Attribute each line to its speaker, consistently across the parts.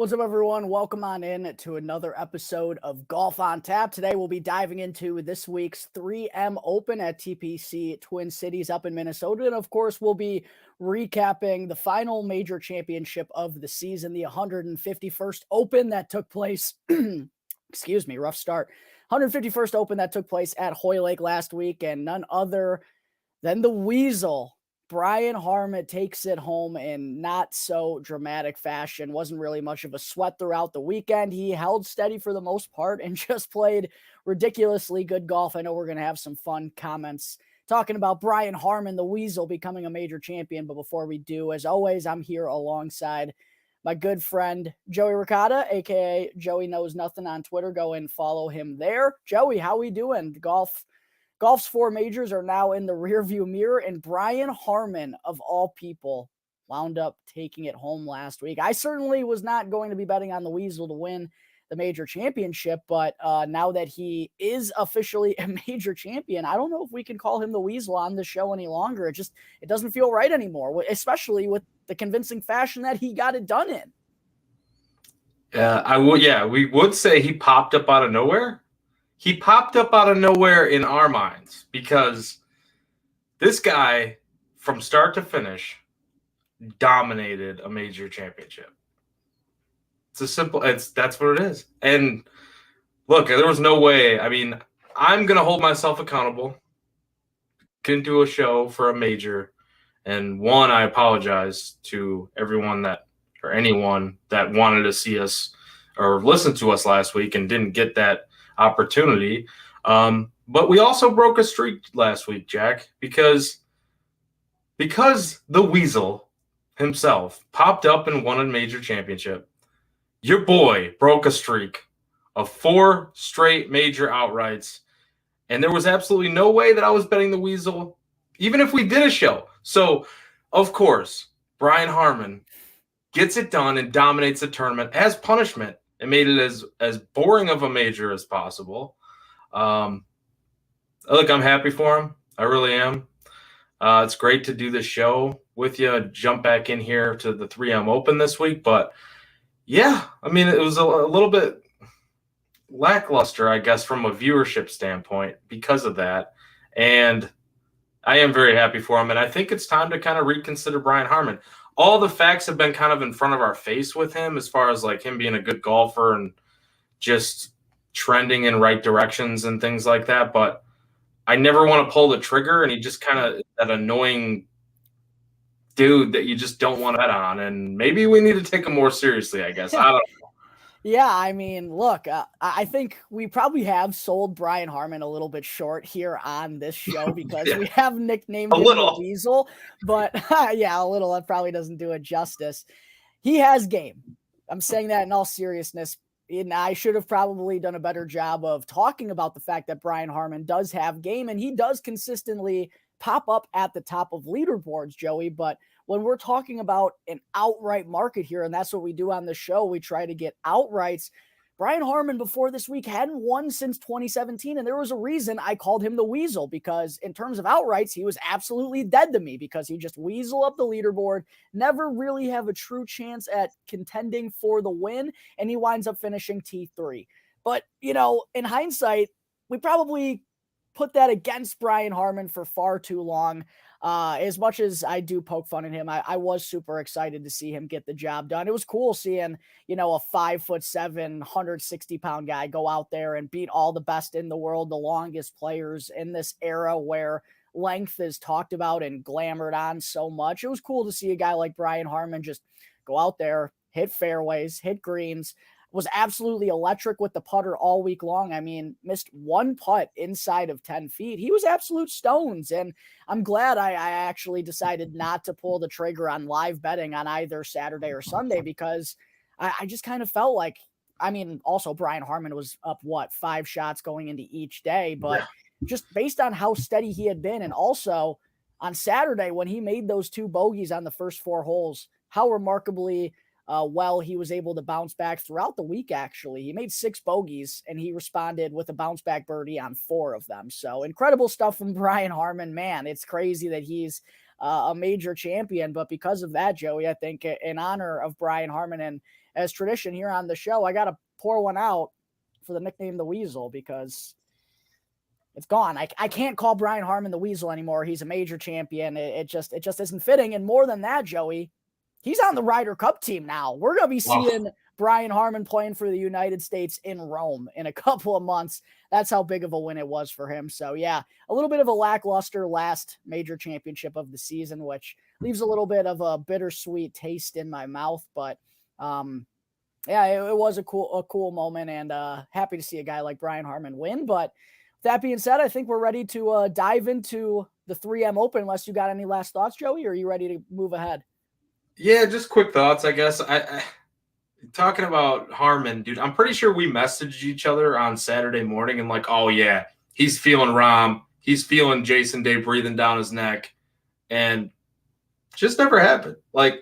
Speaker 1: What's up, everyone? Welcome on in to another episode of Golf on Tap. Today, we'll be diving into this week's 3M Open at TPC Twin Cities up in Minnesota. And of course, we'll be recapping the final major championship of the season, the 151st Open that took place. Excuse me, rough start. 151st Open that took place at Hoylake last week, and none other than the Weasel. Brian Harman takes it home in not so dramatic fashion. Wasn't really much of a sweat throughout the weekend. He held steady for the most part and just played ridiculously good golf. I know we're going to have some fun comments talking about Brian Harman, the Weasel, becoming a major champion. But before we do, as always, I'm here alongside my good friend, Joey Ricotta, a.k.a. Joey Knows Nothing on Twitter. Go and follow him there. Joey, how we doing? Golf's four majors are now in the rearview mirror, and Brian Harman, of all people, wound up taking it home last week. I certainly was not going to be betting on the Weasel to win the major championship, but now that he is officially a major champion, I don't know if we can call him the Weasel on the show any longer. It doesn't feel right anymore, especially with the convincing fashion that he got it done in.
Speaker 2: We would say he popped up out of nowhere. He popped up out of nowhere in our minds because this guy, from start to finish, dominated a major championship. That's what it is. And look, there was no way. I mean, I'm going to hold myself accountable. Couldn't do a show for a major. And one, I apologize to anyone that wanted to see us or listen to us last week and didn't get that opportunity. But we also broke a streak last week, Jack, because the Weasel himself popped up and won a major championship. Your boy broke a streak of 4 straight major outrights, and there was absolutely no way that I was betting the Weasel, even if we did a show. So, of course, Brian Harman gets it done and dominates the tournament as punishment. It made it as boring of a major as possible. Look, I'm happy for him. I really am. It's great to do this show with you. Jump back in here to the 3M Open this week. But, yeah, I mean, it was a little bit lackluster, I guess, from a viewership standpoint because of that. And I am very happy for him. And I think it's time to kind of reconsider Brian Harman. All the facts have been kind of in front of our face with him as far as like him being a good golfer and just trending in right directions and things like that. But I never want to pull the trigger, and he just kind of that annoying dude that you just don't want to bet on. And maybe we need to take him more seriously, I guess. I don't know.
Speaker 1: Yeah, I mean, look, I think we probably have sold Brian Harman a little bit short here on this show because we have nicknamed him the Weasel. But, yeah, a little. That probably doesn't do it justice. He has game. I'm saying that in all seriousness. And I should have probably done a better job of talking about the fact that Brian Harman does have game, and he does consistently pop up at the top of leaderboards, Joey. But when we're talking about an outright market here, and that's what we do on the show, we try to get outrights. Brian Harman before this week hadn't won since 2017, and there was a reason I called him the Weasel, because in terms of outrights, he was absolutely dead to me because he just weasel up the leaderboard, never really have a true chance at contending for the win, and he winds up finishing T3. But, you know, in hindsight, we probably put that against Brian Harman for far too long. As much as I do poke fun at him, I was super excited to see him get the job done. It was cool seeing, you know, a 5'7", 160-pound guy go out there and beat all the best in the world, the longest players in this era where length is talked about and glamored on so much. It was cool to see a guy like Brian Harman just go out there, hit fairways, hit greens, was absolutely electric with the putter all week long. I mean, missed one putt inside of 10 feet. He was absolute stones. And I'm glad I actually decided not to pull the trigger on live betting on either Saturday or Sunday, because I just kind of felt like, I mean, also Brian Harman was up, 5 shots going into each day, but just based on how steady he had been. And also on Saturday, when he made those 2 bogeys on the first 4 holes, how remarkably well he was able to bounce back throughout the week. Actually, he made 6 bogeys and he responded with a bounce back birdie on 4 of them. So incredible stuff from Brian Harman. Man, it's crazy that he's a major champion, but because of that, Joey, I think in honor of Brian Harman as tradition here on the show, I got to pour one out for the nickname the Weasel because it's gone. I can't call Brian Harman the Weasel anymore. He's a major champion. It just isn't fitting. And more than that, Joey, he's on the Ryder Cup team now. We're going to be seeing Brian Harman playing for the United States in Rome in a couple of months. That's how big of a win it was for him. So yeah, a little bit of a lackluster last major championship of the season, which leaves a little bit of a bittersweet taste in my mouth. But yeah, it was a cool moment, and happy to see a guy like Brian Harman win. But that being said, I think we're ready to dive into the 3M Open, unless you got any last thoughts, Joey, or are you ready to move ahead?
Speaker 2: Yeah, just quick thoughts, I guess. I talking about Harman, dude, I'm pretty sure we messaged each other on Saturday morning and like, oh, yeah, he's feeling Rahm. He's feeling Jason Day breathing down his neck. And just never happened. Like,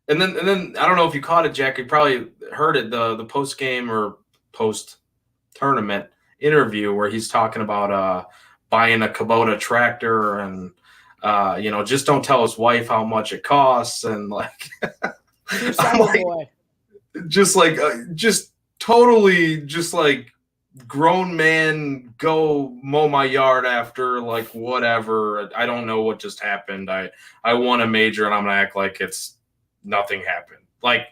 Speaker 2: and then I don't know if you caught it, Jack. You probably heard it, the post-game or post-tournament interview where he's talking about buying a Kubota tractor and just don't tell his wife how much it costs, and like, just totally just like grown man go mow my yard after like whatever. I don't know what just happened. I won a major and I'm gonna act like it's nothing happened. Like,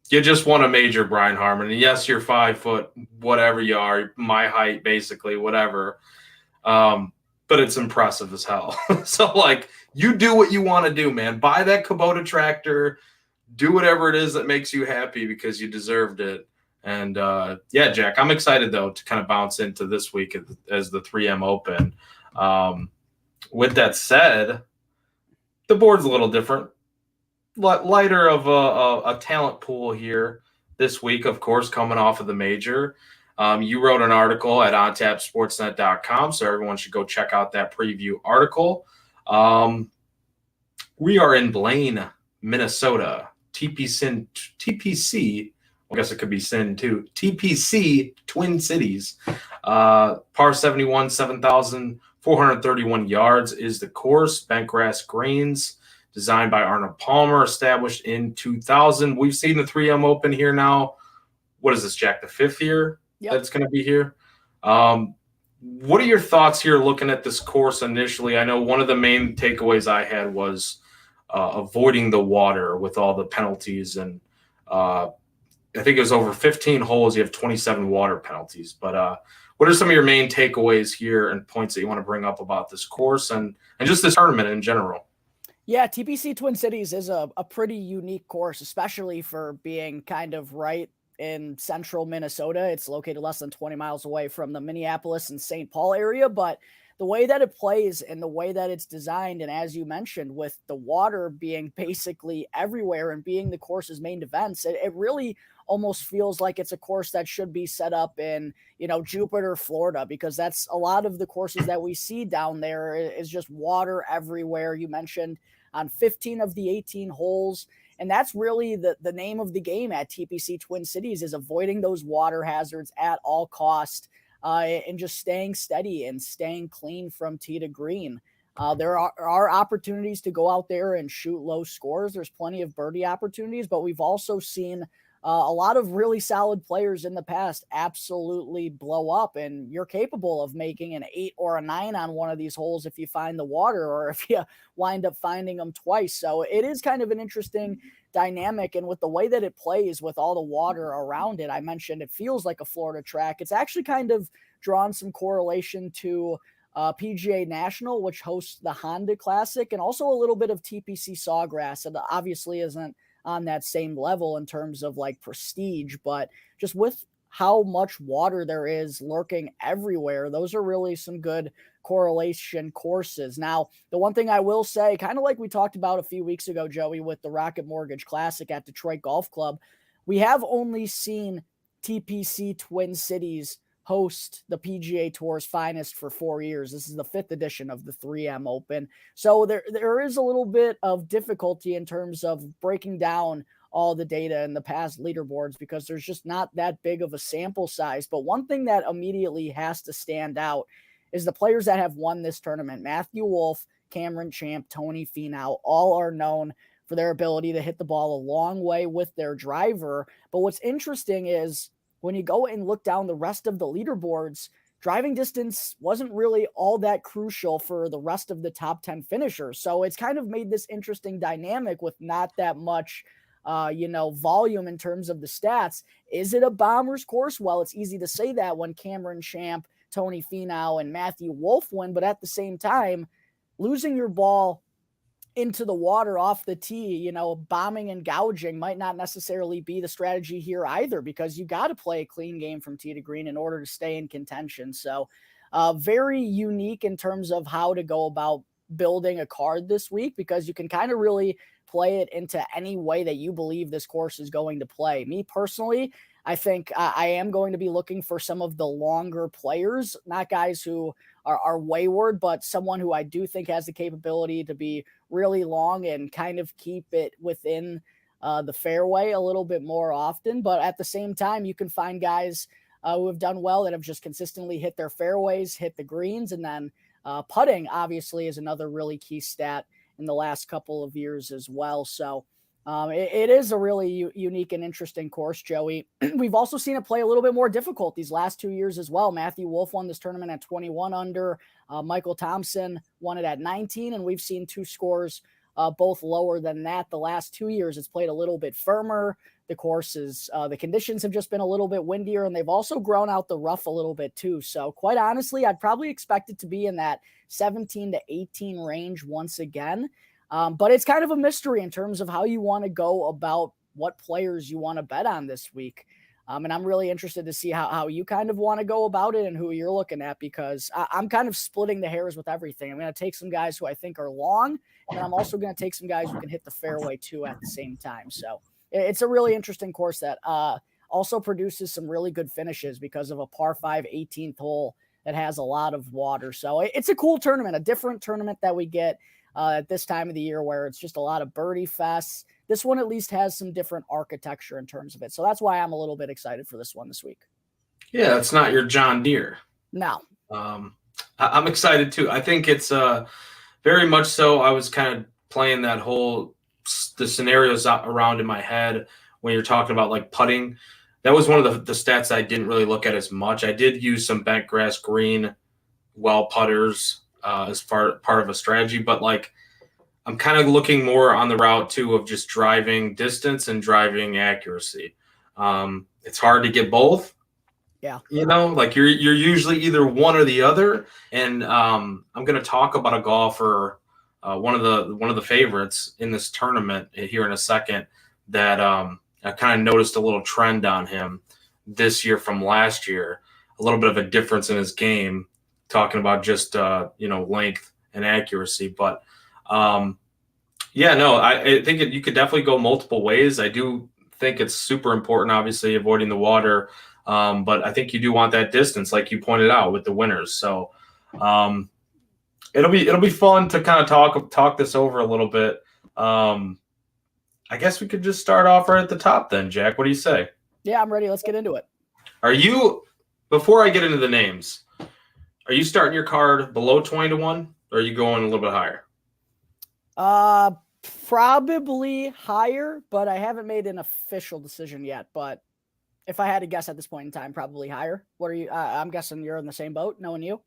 Speaker 2: you just won a major, Brian Harman. And yes, you're 5 foot, whatever you are, my height, basically, whatever. But it's impressive as hell. So, like, you do what you want to do, man. Buy that Kubota tractor. Do whatever it is that makes you happy because you deserved it. And, yeah, Jack, I'm excited, though, to kind of bounce into this week as the 3M Open. With that said, the board's a little different. Lighter of a talent pool here this week, of course, coming off of the major. You wrote an article at ontapsportsnet.com, so everyone should go check out that preview article. We are in Blaine, Minnesota. TPC, I guess it could be Sin too. TPC Twin Cities. Par 71, 7,431 yards is the course. Bentgrass greens. Designed by Arnold Palmer, established in 2000. We've seen the 3M Open here now. What is this, Jack? The 5th year that's going to be here. What are your thoughts here looking at this course initially? I know one of the main takeaways I had was avoiding the water with all the penalties. And I think it was over 15 holes. You have 27 water penalties. But what are some of your main takeaways here and points that you want to bring up about this course and just this tournament in general?
Speaker 1: Yeah, TPC Twin Cities is a pretty unique course, especially for being kind of right in central Minnesota. It's located less than 20 miles away from the Minneapolis and St. Paul area, but the way that it plays and the way that it's designed, and as you mentioned, with the water being basically everywhere and being the course's main events, it really almost feels like it's a course that should be set up in, Jupiter, Florida, because that's a lot of the courses that we see down there is just water everywhere. You mentioned on 15 of the 18 holes. And that's really the name of the game at TPC Twin Cities, is avoiding those water hazards at all cost, and just staying steady and staying clean from tee to green. There are opportunities to go out there and shoot low scores. There's plenty of birdie opportunities, but we've also seen a lot of really solid players in the past absolutely blow up, and you're capable of making an 8 or a 9 on one of these holes if you find the water or if you wind up finding them twice. So it is kind of an interesting dynamic, and with the way that it plays with all the water around it, I mentioned it feels like a Florida track. It's actually kind of drawn some correlation to PGA National, which hosts the Honda Classic, and also a little bit of TPC Sawgrass. And obviously isn't on that same level in terms of like prestige, but just with how much water there is lurking everywhere, those are really some good correlation courses. Now, the one thing I will say, kind of like we talked about a few weeks ago, Joey, with the Rocket Mortgage Classic at Detroit Golf Club, we have only seen TPC Twin Cities host the PGA Tour's finest for 4 years. This is the 5th edition of the 3M Open. So there is a little bit of difficulty in terms of breaking down all the data in the past leaderboards because there's just not that big of a sample size. But one thing that immediately has to stand out is the players that have won this tournament. Matthew Wolff, Cameron Champ, Tony Finau, all are known for their ability to hit the ball a long way with their driver. But what's interesting is when you go and look down the rest of the leaderboards, driving distance wasn't really all that crucial for the rest of the top 10 finishers. So it's kind of made this interesting dynamic with not that much, volume in terms of the stats. Is it a bomber's course? Well, it's easy to say that when Cameron Champ, Tony Finau, and Matthew Wolff win, but at the same time, losing your ball into the water off the tee, bombing and gouging might not necessarily be the strategy here either, because you got to play a clean game from tee to green in order to stay in contention. So very unique in terms of how to go about building a card this week, because you can kind of really play it into any way that you believe this course is going to play. Me personally, I think I am going to be looking for some of the longer players, not guys who are wayward, but someone who I do think has the capability to be really long and kind of keep it within the fairway a little bit more often. But at the same time, you can find guys who have done well that have just consistently hit their fairways, hit the greens, and then putting obviously is another really key stat in the last couple of years as well. So it is a really unique and interesting course, Joey. We've also seen it play a little bit more difficult these last 2 years as well. Matthew Wolff won this tournament at 21 under. Michael Thompson won it at 19, and we've seen two scores both lower than that. The last 2 years, it's played a little bit firmer. The courses, the conditions have just been a little bit windier, and they've also grown out the rough a little bit too. So quite honestly, I'd probably expect it to be in that 17 to 18 range once again. But it's kind of a mystery in terms of how you want to go about what players you want to bet on this week. And I'm really interested to see how you kind of want to go about it and who you're looking at, because I'm kind of splitting the hairs with everything. I'm going to take some guys who I think are long, and I'm also going to take some guys who can hit the fairway too at the same time. So it's a really interesting course that also produces some really good finishes because of a par 5 18th hole that has a lot of water. So it's a cool tournament, a different tournament that we get at this time of the year, where it's just a lot of birdie fests. This one at least has some different architecture in terms of it. So that's why I'm a little bit excited for this one this week.
Speaker 2: Yeah, it's not your John Deere.
Speaker 1: No.
Speaker 2: I'm excited too. I think it's very much so. I was kind of playing that the scenarios around in my head when you're talking about like putting. That was one of the stats I didn't really look at as much. I did use some bent grass green well putters as part of a strategy, but like I'm kind of looking more on the route too of just driving distance and driving accuracy. It's hard to get both.
Speaker 1: Yeah.
Speaker 2: Like you're usually either one or the other. And I'm going to talk about a golfer, one of the favorites in this tournament here in a second, that I kind of noticed a little trend on him this year from last year, a little bit of a difference in his game, talking about just, length and accuracy. But I think you could definitely go multiple ways. I do think it's super important, obviously, avoiding the water. But I think you do want that distance, like you pointed out with the winners. So it'll be fun to kind of talk this over a little bit. I guess we could just start off right at the top then, Jack. What do you say?
Speaker 1: Yeah, I'm ready. Let's get into it.
Speaker 2: Before I get into the names, are you starting your card below 20 to 1, or are you going a little bit higher?
Speaker 1: Probably higher, but I haven't made an official decision yet. But if I had to guess at this point in time, probably higher. What are you? I'm guessing you're in the same boat, knowing you.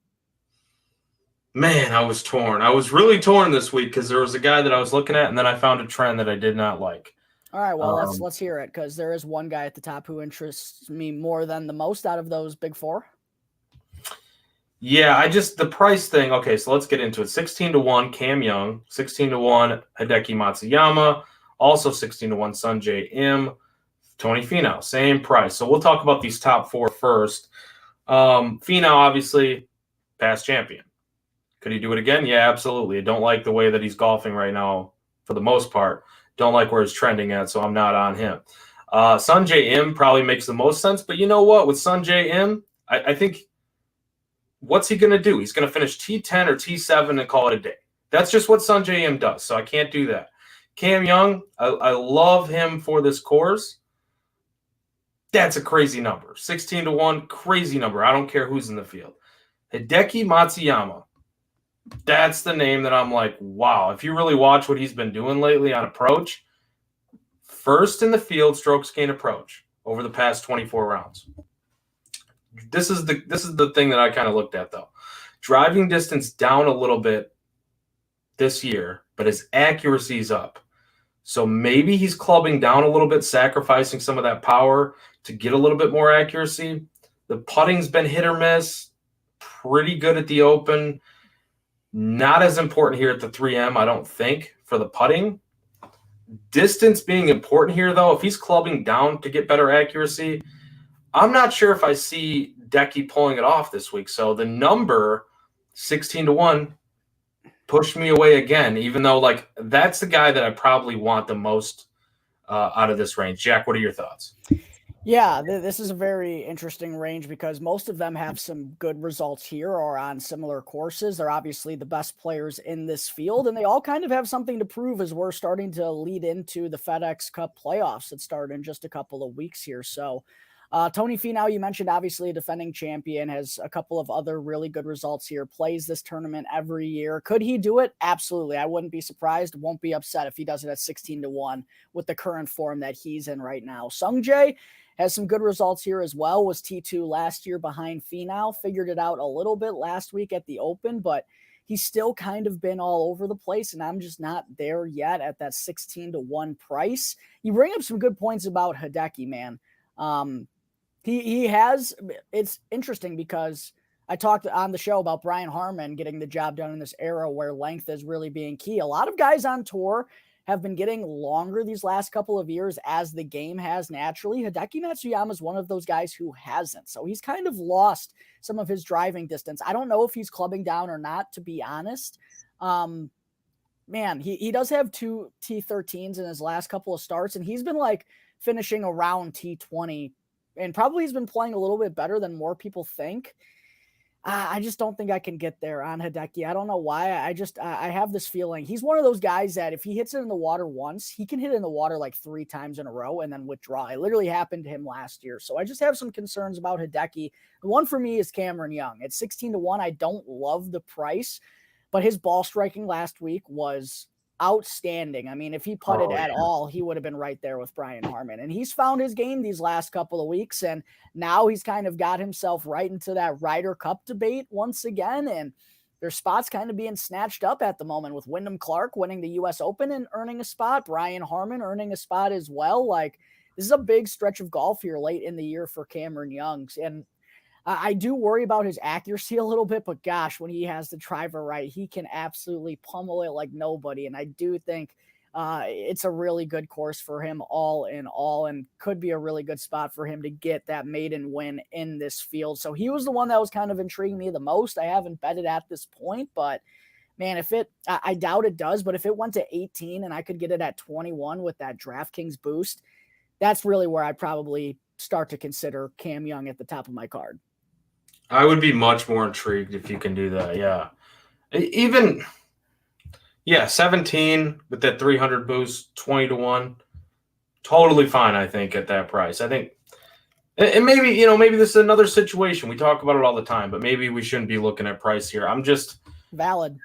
Speaker 2: Man, I was torn. I was really torn this week because there was a guy that I was looking at, and then I found a trend that I did not like.
Speaker 1: All right, well, let's hear it, because there is one guy at the top who interests me more than the most out of those big four.
Speaker 2: Yeah, the price thing. Okay, so let's get into it. 16 to 1, Cam Young. 16 to 1, Hideki Matsuyama. Also 16 to 1, Sungjae Im. Tony Finau, same price. So we'll talk about these top four first. Finau, obviously, past champion. Could he do it again? Yeah, absolutely. I don't like the way that he's golfing right now for the most part. Don't like where he's trending at, so I'm not on him. Sungjae Im probably makes the most sense, but you know what? With Sungjae Im, I think what's he going to do? He's going to finish T10 or T7 and call it a day. That's just what Sungjae Im does, so I can't do that. Cam Young, I love him for this course. That's a crazy number. 16 to 1, crazy number. I don't care who's in the field. Hideki Matsuyama. That's the name that I'm like, wow. If you really watch what he's been doing lately on approach, first in the field strokes gain approach over the past 24 rounds. This is the thing that I kind of looked at though. Driving distance down a little bit this year, but his accuracy's up. So maybe he's clubbing down a little bit, sacrificing some of that power to get a little bit more accuracy. The putting's been hit or miss, pretty good at the Open. Not as important here at the 3M, I don't think, for the putting. Distance being important here, though. If he's clubbing down to get better accuracy, I'm not sure if I see Decky pulling it off this week. So the number 16-1 pushed me away again, even though like that's the guy that I probably want the most out of this range. Jack, what are your thoughts?
Speaker 1: Yeah, this is a very interesting range because most of them have some good results here or on similar courses. They're obviously the best players in this field, and they all kind of have something to prove as we're starting to lead into the FedEx Cup playoffs that start in just a couple of weeks here. So Tony Finau, you mentioned, obviously a defending champion, has a couple of other really good results here, plays this tournament every year. Could he do it? Absolutely. I wouldn't be surprised, won't be upset if he does it at 16-1 with the current form that he's in right now. Sung Jae has some good results here as well, was T2 last year behind Finau, figured it out a little bit last week at the Open, but he's still kind of been all over the place, and I'm just not there yet at that 16-1 price. You bring up some good points about Hideki, man. He has, it's interesting because I talked on the show about Brian Harman getting the job done in this era where length is really being key. A lot of guys on tour have been getting longer these last couple of years as the game has naturally. Hideki Matsuyama is one of those guys who hasn't. So he's kind of lost some of his driving distance. I don't know if he's clubbing down or not, to be honest. Man, he does have 2 T13s in his last couple of starts, and he's been like finishing around T20, and probably he's been playing a little bit better than more people think. I just don't think I can get there on Hideki. I don't know why. I have this feeling he's one of those guys that if he hits it in the water once, he can hit it in the water like 3 times in a row and then withdraw. It literally happened to him last year. So I just have some concerns about Hideki. The one for me is Cameron Young. At 16-1, I don't love the price, but his ball striking last week was outstanding. I mean, if he putted at all, he would have been right there with Brian Harman. And he's found his game these last couple of weeks, and now he's kind of got himself right into that Ryder Cup debate once again. And their spots kind of being snatched up at the moment with Wyndham Clark winning the U.S. Open and earning a spot, Brian Harman earning a spot as well. Like, this is a big stretch of golf here late in the year for Cameron Young. And I do worry about his accuracy a little bit, but gosh, when he has the driver right, he can absolutely pummel it like nobody. And I do think it's a really good course for him all in all, and could be a really good spot for him to get that maiden win in this field. So he was the one that was kind of intriguing me the most. I haven't betted at this point, but man, I doubt it does, but if it went to 18 and I could get it at 21 with that DraftKings boost, that's really where I'd probably start to consider Cam Young at the top of my card.
Speaker 2: I would be much more intrigued if you can do that. Yeah. Even, 17 with that 300 boost, 20-1. Totally fine, I think, at that price. I think, and maybe, maybe this is another situation. We talk about it all the time, but maybe we shouldn't be looking at price here. I'm just.
Speaker 1: Valid.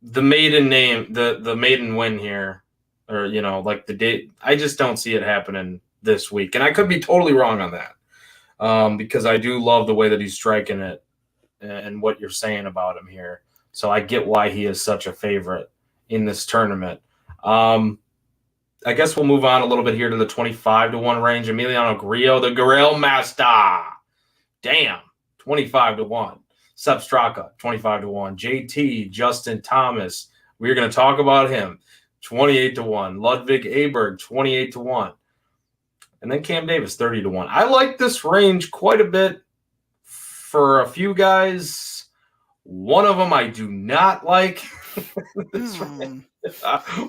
Speaker 2: The maiden name, the maiden win here, or, like the date, I just don't see it happening this week. And I could be totally wrong on that. Because I do love the way that he's striking it and what you're saying about him here. So I get why he is such a favorite in this tournament. I guess we'll move on a little bit here to the 25-1 range. Emiliano Grillo, the Gorilla Master. Damn, 25-1. Sepp Straka, 25-1. JT, Justin Thomas. We're going to talk about him. 28-1. Ludwig Aberg, 28-1. And then Cam Davis, 30-1. I like this range quite a bit for a few guys. One of them I do not like.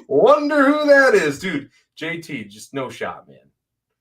Speaker 2: Wonder who that is, dude. JT, just no shot, man.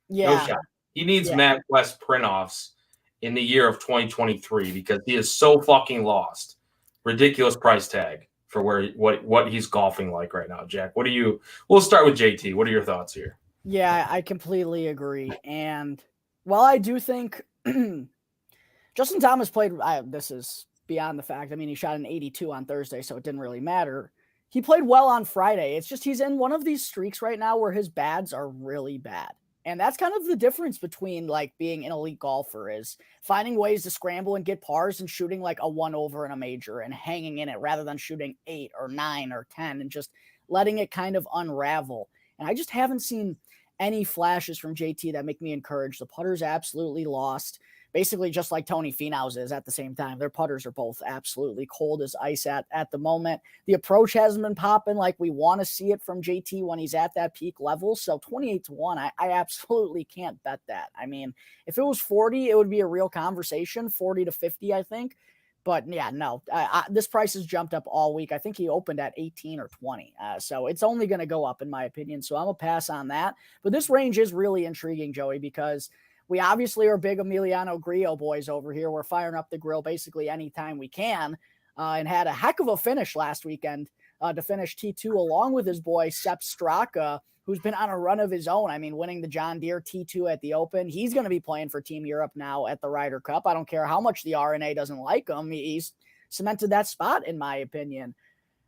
Speaker 1: Yeah.
Speaker 2: No shot. He needs Matt West print-offs in the year of 2023 because he is so fucking lost. Ridiculous price tag for what he's golfing like right now. Jack, we'll start with JT. What are your thoughts here?
Speaker 1: Yeah, I completely agree. And while I do think Justin Thomas played, this is beyond the fact, I mean, he shot an 82 on Thursday, so it didn't really matter. He played well on Friday. It's just he's in one of these streaks right now where his bads are really bad. And that's kind of the difference between like being an elite golfer is finding ways to scramble and get pars and shooting like a 1 over in a major and hanging in it rather than shooting 8 or 9 or 10 and just letting it kind of unravel. And I just haven't seen any flashes from JT that make me encouraged. The putter's absolutely lost. Basically just like Tony Finau's is at the same time. Their putters are both absolutely cold as ice at the moment. The approach hasn't been popping like we want to see it from JT when he's at that peak level. So 28-1, I absolutely can't bet that. I mean, if it was 40, it would be a real conversation, 40 to 50, I think. But yeah, no, this price has jumped up all week. I think he opened at 18 or 20. So it's only going to go up in my opinion. So I'm going to pass on that. But this range is really intriguing, Joey, because we obviously are big Emiliano Grillo boys over here. We're firing up the grill basically anytime we can, and had a heck of a finish last weekend to finish T2 along with his boy Sepp Straka, who's been on a run of his own. I mean, winning the John Deere T2 at the Open. He's going to be playing for Team Europe now at the Ryder Cup. I don't care how much the RNA doesn't like him. He's cemented that spot, in my opinion.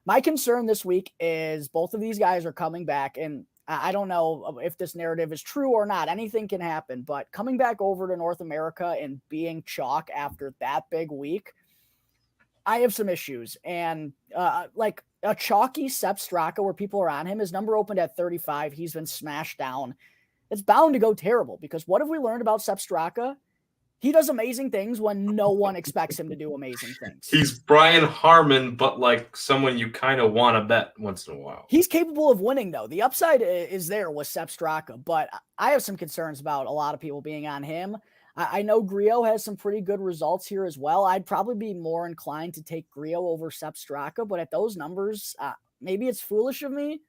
Speaker 1: My concern this week is both of these guys are coming back, and I don't know if this narrative is true or not. Anything can happen, but coming back over to North America and being chalk after that big week, I have some issues. And like a chalky Sepp Straka where people are on him, his number opened at 35. He's been smashed down. It's bound to go terrible because what have we learned about Sepp Straka? He does amazing things when no one expects him to do amazing things.
Speaker 2: He's Brian Harman, but like someone you kind of want to bet once in a while.
Speaker 1: He's capable of winning, though. The upside is there with Sepp Straka, but I have some concerns about a lot of people being on him. I know Grillo has some pretty good results here as well. I'd probably be more inclined to take Grillo over Sepp Straka, but at those numbers, maybe it's foolish of me.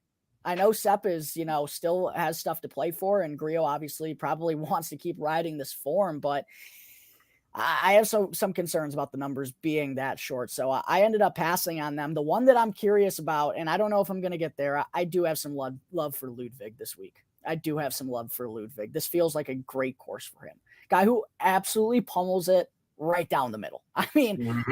Speaker 1: I know Sepp is, still has stuff to play for, and Grillo obviously probably wants to keep riding this form, but I have some concerns about the numbers being that short. So I ended up passing on them. The one that I'm curious about, and I don't know if I'm going to get there, I do have some love for Ludwig this week. I do have some love for Ludwig. This feels like a great course for him. Guy who absolutely pummels it right down the middle. I mean,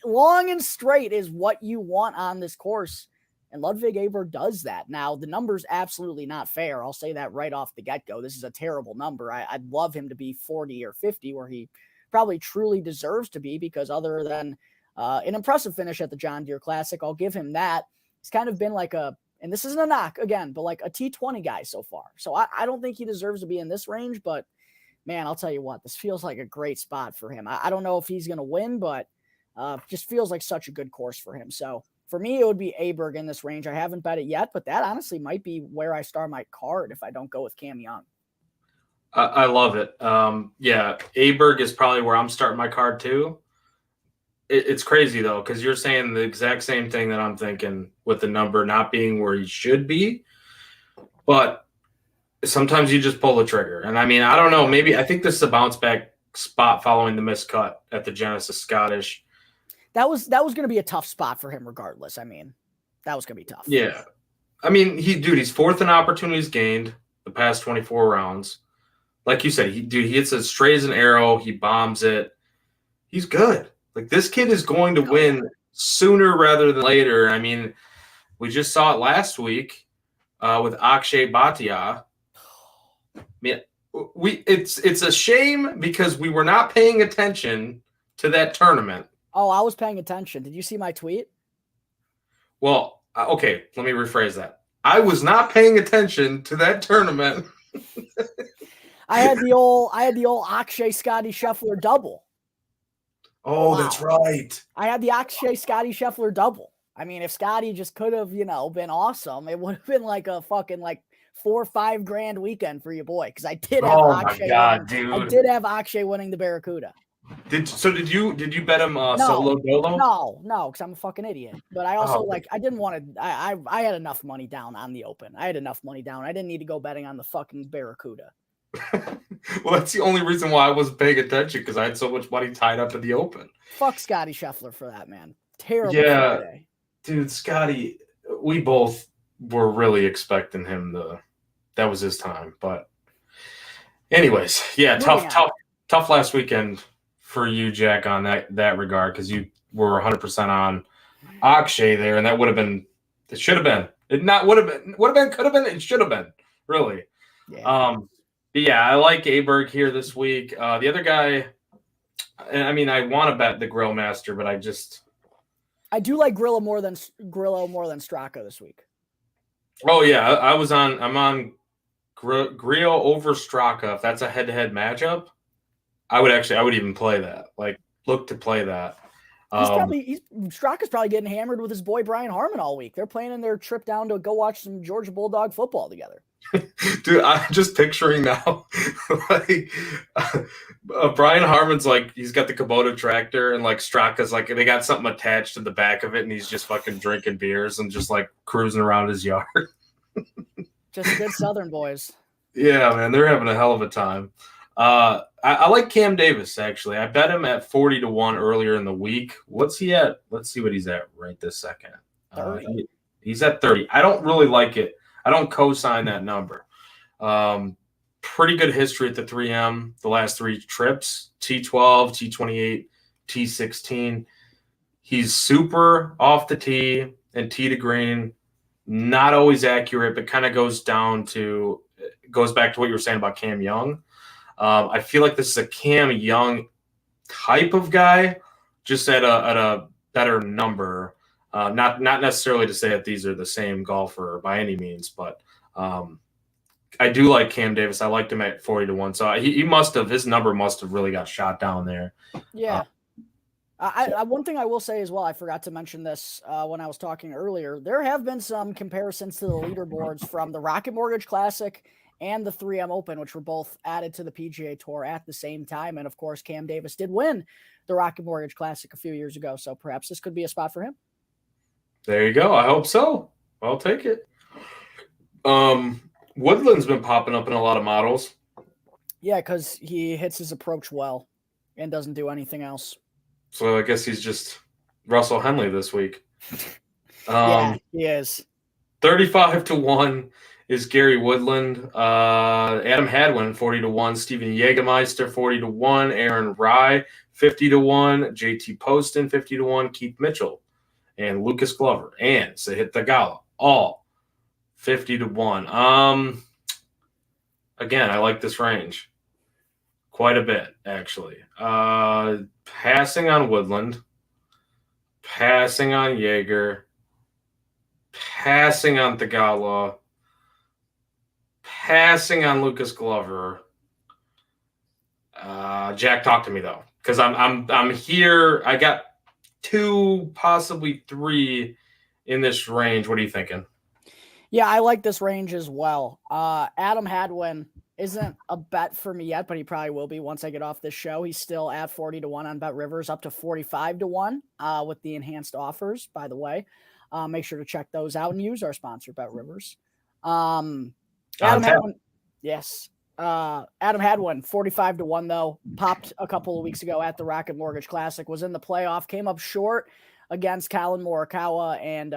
Speaker 1: long and straight is what you want on this course. And Ludwig Aberg does that. Now, the number's absolutely not fair. I'll say that right off the get-go. This is a terrible number. I'd love him to be 40 or 50 where he probably truly deserves to be, because other than an impressive finish at the John Deere Classic, I'll give him that. He's kind of been like and this isn't a knock again, but like a T20 guy so far. So I don't think he deserves to be in this range, but man, I'll tell you what, this feels like a great spot for him. I don't know if he's going to win, but just feels like such a good course for him. So for me, it would be Aberg in this range. I haven't bet it yet, but that honestly might be where I start my card if I don't go with Cam Young.
Speaker 2: I love it. Yeah, Aberg is probably where I'm starting my card too. It's crazy though, because you're saying the exact same thing that I'm thinking with the number not being where he should be. But sometimes you just pull the trigger. And I mean, I don't know. Maybe I think this is a bounce back spot following the miscut at the Genesis Scottish.
Speaker 1: That was going to be a tough spot for him regardless. I mean, that was going to be tough.
Speaker 2: Yeah. I mean, he's fourth in opportunities gained the past 24 rounds. Like you said, he hits it straight as an arrow. He bombs it. He's good. Like, this kid is going to win sooner rather than later. I mean, we just saw it last week with Akshay Bhatia. I mean, it's a shame because we were not paying attention to that tournament.
Speaker 1: Oh, I was paying attention. Did you see my tweet?
Speaker 2: Well, okay, let me rephrase that. I was not paying attention to that tournament.
Speaker 1: I had the old Akshay Scotty Scheffler double.
Speaker 2: Oh, wow. That's right.
Speaker 1: I had the Akshay Scotty Scheffler double. I mean, if Scotty just could have, been awesome, it would have been like a fucking $4 or $5 grand weekend for your boy. Because I did have Akshay. Dude. I did have Akshay winning the Barracuda.
Speaker 2: Did you bet him solo dolo?
Speaker 1: No, because I'm a fucking idiot. But I also I didn't want to. I had enough money down on the Open. I had enough money down. I didn't need to go betting on the fucking Barracuda.
Speaker 2: Well, that's the only reason why I wasn't paying attention, because I had so much money tied up in the Open.
Speaker 1: Fuck Scotty Scheffler for that, man. Terrible.
Speaker 2: Yeah, dude, Scotty. We both were really expecting him that was his time. But anyways, yeah, tough last weekend for you, Jack, on that regard, because you were 100% on Akshay there, and that would have been. It should have been. It not would have been. Would have been. Could have been. It should have been. Really.
Speaker 1: Yeah.
Speaker 2: But yeah, I like Aberg here this week. The other guy, I mean, I want to bet the Grill Master, but
Speaker 1: I do like Grillo more than Straka this week.
Speaker 2: Oh yeah, I'm on Grillo over Straka. If that's a head-to-head matchup, I would even play that. Like, look to play that.
Speaker 1: Straka's probably getting hammered with his boy Brian Harman all week. They're planning their trip down to go watch some Georgia Bulldog football together.
Speaker 2: Dude, I'm just picturing now, like Brian Harman's like he's got the Kubota tractor, and like Straka's like they got something attached to the back of it, and he's just fucking drinking beers and just like cruising around his yard.
Speaker 1: Just good Southern boys.
Speaker 2: Yeah, man, they're having a hell of a time. I like Cam Davis actually. I bet him at 40-1 earlier in the week. What's he at? Let's see what he's at right this second.
Speaker 1: 30.
Speaker 2: He's at 30. I don't really like it. I don't co-sign that number. Pretty good history at the 3M, the last 3 trips, T12, T28, T16. He's super off the tee and tee to green, not always accurate, but kind of goes back to what you were saying about Cam Young. I feel like this is a Cam Young type of guy, just at a better number. Not necessarily to say that these are the same golfer by any means, but I do like Cam Davis. I liked him at 40-1. So his number must have really got shot down there.
Speaker 1: Yeah. One thing I will say as well, I forgot to mention this when I was talking earlier. There have been some comparisons to the leaderboards from the Rocket Mortgage Classic and the 3M Open, which were both added to the PGA Tour at the same time. And of course, Cam Davis did win the Rocket Mortgage Classic a few years ago. So perhaps this could be a spot for him.
Speaker 2: There you go. I hope so. I'll take it. Woodland's been popping up in a lot of models.
Speaker 1: Yeah, because he hits his approach well and doesn't do anything else.
Speaker 2: So I guess he's just Russell Henley this week.
Speaker 1: Yeah, he is.
Speaker 2: 35-1 is Gary Woodland. Adam Hadwin, 40-1. Stephen Jägermeister, 40-1. Aaron Rye, 50-1. JT Poston, 50-1. Keith Mitchell and Lucas Glover and Sahith Theegala, all 50-1. Again, I like this range quite a bit, actually. Passing on Woodland, passing on Jaeger, passing on Theegala, passing on Lucas Glover. Jack, talk to me though, because I'm here. I got 2, possibly 3 in this range. What are you thinking?
Speaker 1: Yeah, I like this range as well. Adam Hadwin isn't a bet for me yet, but he probably will be once I get off this show. He's still at 40-1 on Bet Rivers, up to 45-1 with the enhanced offers, by the way. Make sure to check those out and use our sponsor, Bet Rivers. Adam Hadwin, yes. Adam Hadwin, 45-1 though, popped a couple of weeks ago at the Rocket Mortgage Classic, was in the playoff, came up short against Colin Morikawa and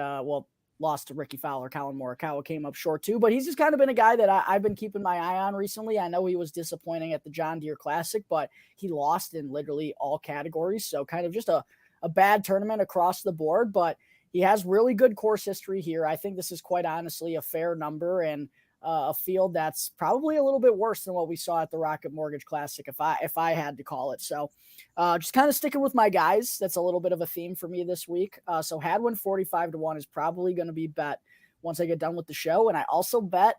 Speaker 1: lost to Ricky Fowler. Colin Morikawa came up short too, but he's just kind of been a guy that I've been keeping my eye on recently. I know he was disappointing at the John Deere Classic, but he lost in literally all categories. So kind of just a bad tournament across the board, but he has really good course history here. I think this is quite honestly a fair number and a field that's probably a little bit worse than what we saw at the Rocket Mortgage Classic, if I had to call it. So just kind of sticking with my guys. That's a little bit of a theme for me this week. So Hadwin 45-1 is probably going to be bet once I get done with the show. And I also bet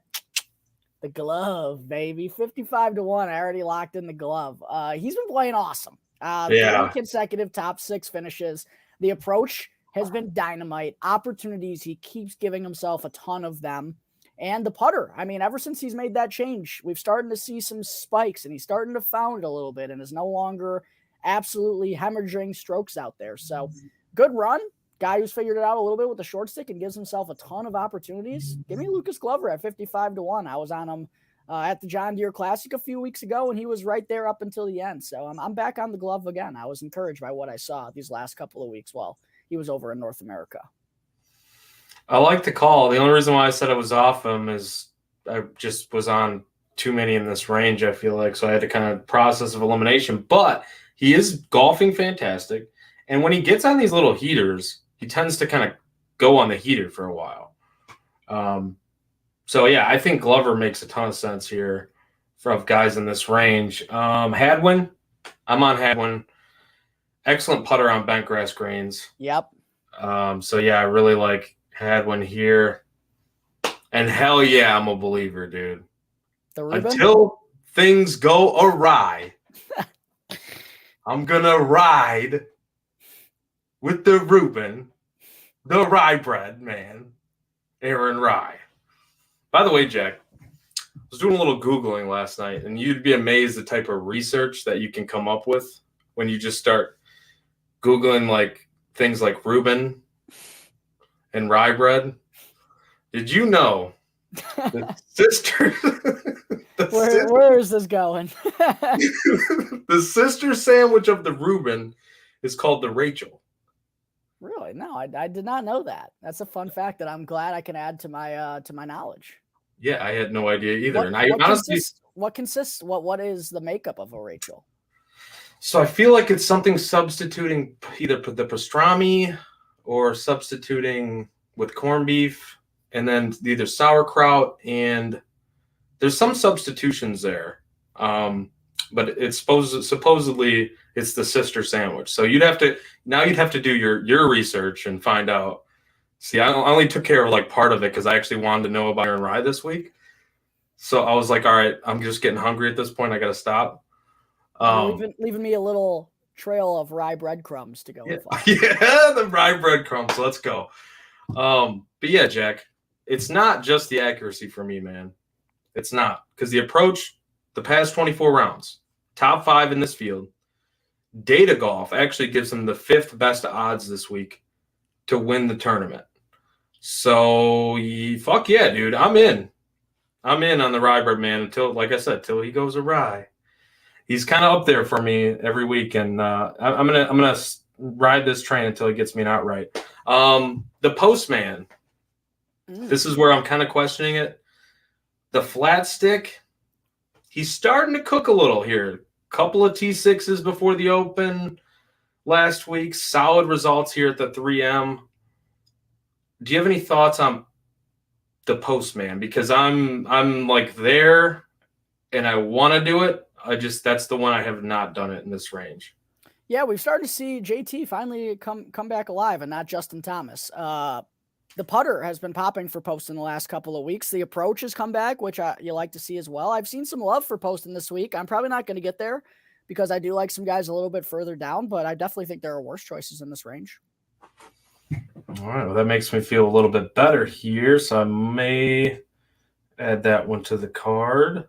Speaker 1: the glove, baby, 55-1. I already locked in the glove. He's been playing awesome. 3 consecutive top 6 finishes. The approach has been dynamite. Opportunities, he keeps giving himself a ton of them. And the putter, I mean, ever since he's made that change, we've started to see some spikes, and he's starting to found a little bit and is no longer absolutely hemorrhaging strokes out there. So good run. Guy who's figured it out a little bit with the short stick and gives himself a ton of opportunities. Give me Lucas Glover at 55-1. I was on him at the John Deere Classic a few weeks ago, and he was right there up until the end. So I'm back on the glove again. I was encouraged by what I saw these last couple of weeks while he was over in North America.
Speaker 2: I like the call. The only reason why I said I was off him is I just was on too many in this range, I feel like. So I had to kind of process of elimination. But he is golfing fantastic. And when he gets on these little heaters, he tends to kind of go on the heater for a while. So, yeah, I think Glover makes a ton of sense here for guys in this range. Hadwin, I'm on Hadwin. Excellent putter on bent grass greens.
Speaker 1: Yep.
Speaker 2: So, yeah, I really like Hadwin here. And hell yeah, I'm a believer, dude. Until things go awry, I'm going to ride with the Ruben, the rye bread man, Aaron Rai. By the way, Jack, I was doing a little Googling last night, and you'd be amazed the type of research that you can come up with when you just start Googling like things like Reuben and rye bread. Did you know the sister?
Speaker 1: Where is this going?
Speaker 2: The sister sandwich of the Reuben is called the Rachel.
Speaker 1: Really? No, I did not know that. That's a fun fact that I'm glad I can add to my knowledge.
Speaker 2: Yeah, I had no idea either.
Speaker 1: What is the makeup of a Rachel?
Speaker 2: So I feel like it's something substituting either the pastrami or substituting with corned beef, and then either sauerkraut, and there's some substitutions there. But it's supposedly it's the sister sandwich. So you'd have to do your research and find out. See, I only took care of like part of it because I actually wanted to know about Aaron Rai this week. So I was like, all right, I'm just getting hungry at this point. I got to stop.
Speaker 1: Leaving me a little trail of rye breadcrumbs to go with.
Speaker 2: Yeah, the rye breadcrumbs. Let's go. But yeah, Jack, it's not just the accuracy for me, man. It's not, because the approach, the past 24 rounds, top 5 in this field. Data Golf actually gives him the 5th best odds this week to win the tournament. So, fuck yeah, dude. I'm in on the rye bread man until, like I said, till he goes awry. He's kind of up there for me every week, and I'm gonna ride this train until he gets me an outright. The Postman. This is where I'm kind of questioning it. The flat stick, he's starting to cook a little here. Couple of T6s before the Open last week. Solid results here at the 3M. Do you have any thoughts on the Postman? Because I'm like there, and I want to do it. That's the one I have not done it in this range.
Speaker 1: Yeah, we've started to see JT finally come back alive, and not Justin Thomas. The putter has been popping for Post in the last couple of weeks. The approach has come back, which you like to see as well. I've seen some love for Poston this week. I'm probably not going to get there because I do like some guys a little bit further down, but I definitely think there are worse choices in this range.
Speaker 2: All right, well, that makes me feel a little bit better here, so I may add that one to the card.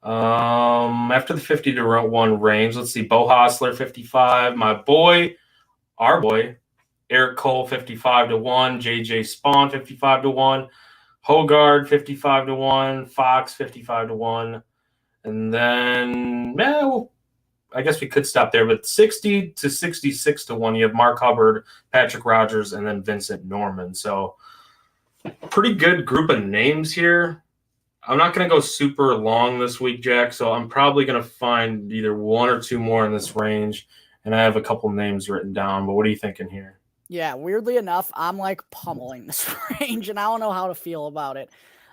Speaker 2: After the 50 to 1 range, let's see. Bo Hostler, 55. Our boy, Eric Cole, 55 to 1. JJ Spawn, 55 to 1. Hogard, 55 to 1. Fox, 55 to 1. And then, I guess we could stop there, but 60 to 66 to 1. You have Mark Hubbard, Patrick Rogers, and then Vincent Norman. So pretty good group of names here. I'm not going to go super long this week, Jack, so I'm probably going to find either one or two more in this range, and I have a couple names written down, but what are you thinking here?
Speaker 1: Yeah, weirdly enough, I'm like pummeling this range, and I don't know how to feel about it.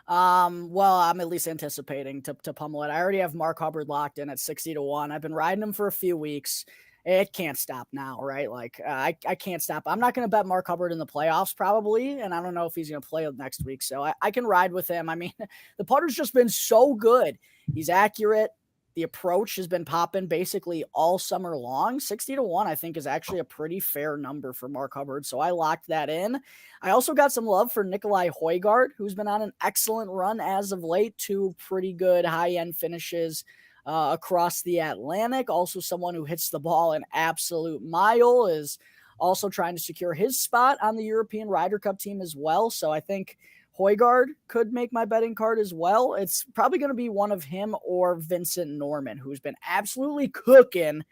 Speaker 1: Well, I'm at least anticipating to pummel it. I already have Mark Hubbard locked in at 60 to 1. I've been riding him for a few weeks. It can't stop now, right? Like, I can't stop. I'm not going to bet Mark Hubbard in the playoffs probably, and I don't know if he's going to play next week, so I can ride with him. I mean, the putter's just been so good. He's accurate. The approach has been popping basically all summer long. 60 to 1, I think, is actually a pretty fair number for Mark Hubbard, so I locked that in. I also got some love for Nikolai Højgaard, who's been on an excellent run as of late. 2 pretty good high-end finishes across the Atlantic. Also someone who hits the ball an absolute mile, is also trying to secure his spot on the European Ryder Cup team as well. So I think Højgaard could make my betting card as well. It's probably going to be one of him or Vincent Norman, who's been absolutely cooking.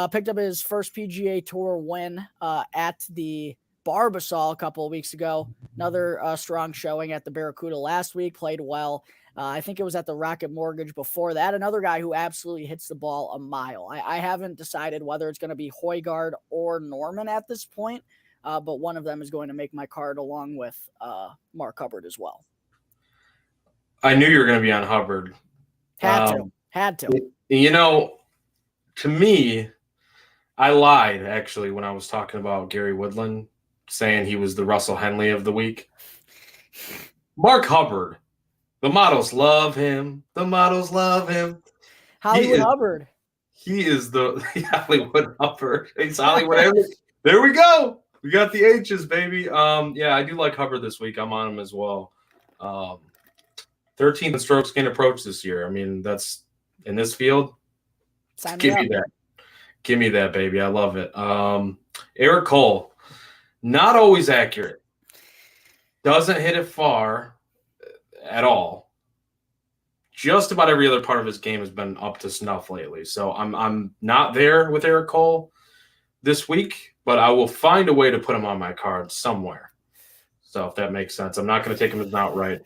Speaker 1: Picked up his first PGA Tour win at the Barbasol a couple of weeks ago. Another strong showing at the Barracuda last week. Played well. I think it was at the Rocket Mortgage before that. Another guy who absolutely hits the ball a mile. I haven't decided whether it's going to be Højgaard or Norman at this point, but one of them is going to make my card along with Mark Hubbard as well.
Speaker 2: I knew you were going to be on Hubbard.
Speaker 1: Had to.
Speaker 2: You know, to me, I lied actually when I was talking about Gary Woodland, saying he was the Russell Henley of the week. Mark Hubbard. The models love him. The models love him.
Speaker 1: Hollywood Hubbard.
Speaker 2: He is the Hollywood Hubbard. He's Hollywood. There we go. We got the H's, baby. Yeah, I do like Hubbard this week. I'm on him as well. 13th in strokes gained approach this year. I mean, that's in this field. Give me that. Give me that, baby. I love it. Eric Cole, not always accurate. Doesn't hit it far at all. Just about every other part of his game has been up to snuff lately. So I'm not there with Eric Cole this week, but I will find a way to put him on my card somewhere. So if that makes sense, I'm not going to take him as an outright.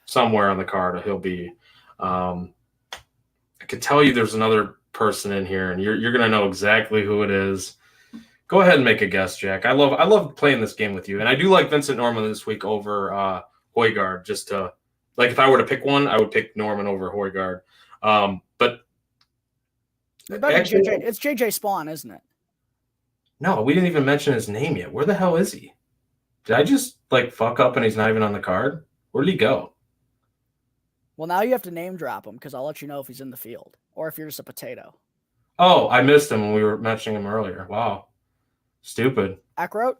Speaker 2: Somewhere on the card he'll be. I could tell you there's another person in here, and you're going to know exactly who it is. Go ahead and make a guess, Jack. I love playing this game with you, and I do like Vincent Norman this week over Højgaard. Just to if I were to pick one, I would pick Norman over Højgaard. But
Speaker 1: actually, it's JJ Spawn, isn't it?
Speaker 2: No, we didn't even mention his name yet. Where the hell is he? Did I just fuck up and he's not even on the card? Where did he go?
Speaker 1: Well, now you have to name drop him because I'll let you know if he's in the field or if you're just a potato.
Speaker 2: Oh, I missed him when we were mentioning him earlier. Wow. Stupid.
Speaker 1: Ackroat?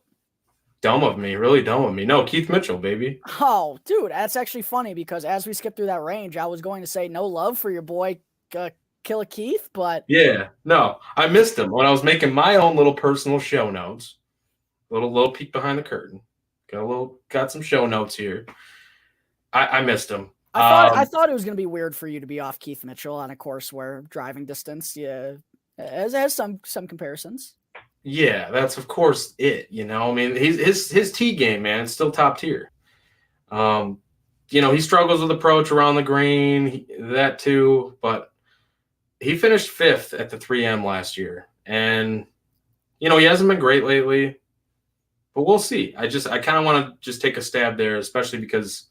Speaker 2: Dumb of me. Really dumb of me. No, Keith Mitchell, baby.
Speaker 1: Oh, dude, that's actually funny because as we skip through that range, I was going to say no love for your boy Killer Keith, but...
Speaker 2: Yeah, no, I missed him when I was making my own little personal show notes. Little peek behind the curtain. Got some show notes here. I missed him.
Speaker 1: I thought it was going to be weird for you to be off Keith Mitchell on a course where driving distance, has some comparisons.
Speaker 2: Yeah, that's of course it. I mean, his tee game, man, it's still top tier. He struggles with approach around the green, that too, but he finished 5th at the 3M last year, and he hasn't been great lately, but we'll see. I kind of want to just take a stab there, especially because.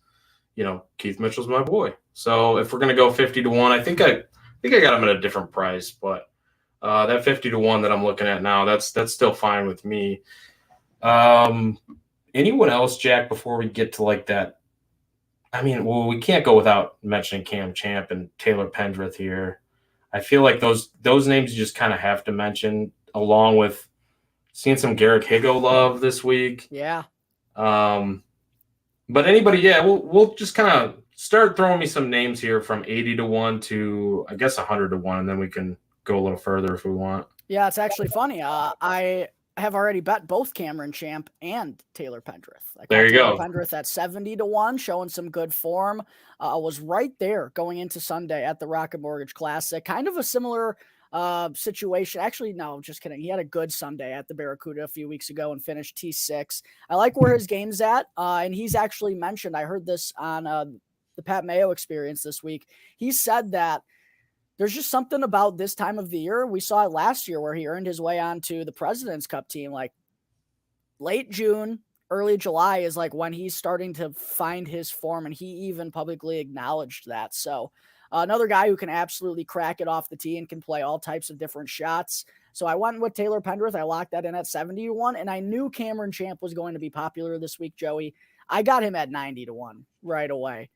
Speaker 2: Keith Mitchell's my boy. So if we're going to go 50-1, I think I got him at a different price, but that 50-1 that I'm looking at now, that's still fine with me. Anyone else, Jack, before we get to that? I mean, well, we can't go without mentioning Cam Champ and Taylor Pendrith here. I feel like those names you just kind of have to mention, along with seeing some Garrick Higo love this week.
Speaker 1: Yeah.
Speaker 2: But anybody, we'll just kind of start throwing me some names here from 80-1 to, I guess, 100-1, and then we can go a little further if we want.
Speaker 1: Yeah, it's actually funny. I have already bet both Cameron Champ and Taylor Pendrith.
Speaker 2: There you go.
Speaker 1: Pendrith at 70-1, showing some good form. Was right there going into Sunday at the Rocket Mortgage Classic. Kind of a similar situation. Actually, no, just kidding. He had a good Sunday at the Barracuda a few weeks ago and finished T6. I like where his game's at. And he's actually mentioned, I heard this on the Pat Mayo Experience this week. He said that there's just something about this time of the year. We saw it last year where he earned his way onto the President's Cup team. Late June, early July is when he's starting to find his form. And he even publicly acknowledged that. So another guy who can absolutely crack it off the tee and can play all types of different shots. So I went with Taylor Pendrith. I locked that in at 70-1, and I knew Cameron Champ was going to be popular this week, Joey. I got him at 90-1 right away.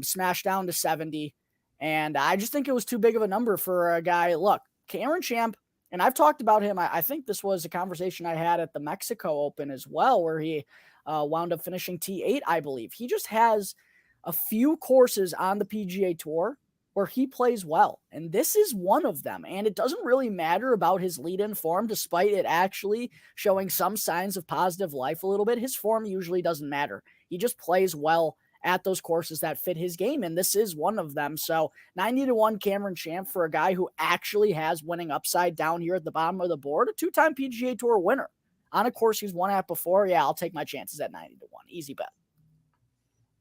Speaker 1: Smashed down to 70, and I just think it was too big of a number for a guy. Look, Cameron Champ, and I've talked about him. I think this was a conversation I had at the Mexico Open as well, where he wound up finishing T8, I believe. He just has a few courses on the PGA Tour where he plays well. And this is one of them. And it doesn't really matter about his lead-in form, despite it actually showing some signs of positive life a little bit. His form usually doesn't matter. He just plays well at those courses that fit his game. And this is one of them. So 90-1 Cameron Champ for a guy who actually has winning upside down here at the bottom of the board, a 2-time PGA Tour winner on a course he's won at before. Yeah, I'll take my chances at 90-1. Easy bet.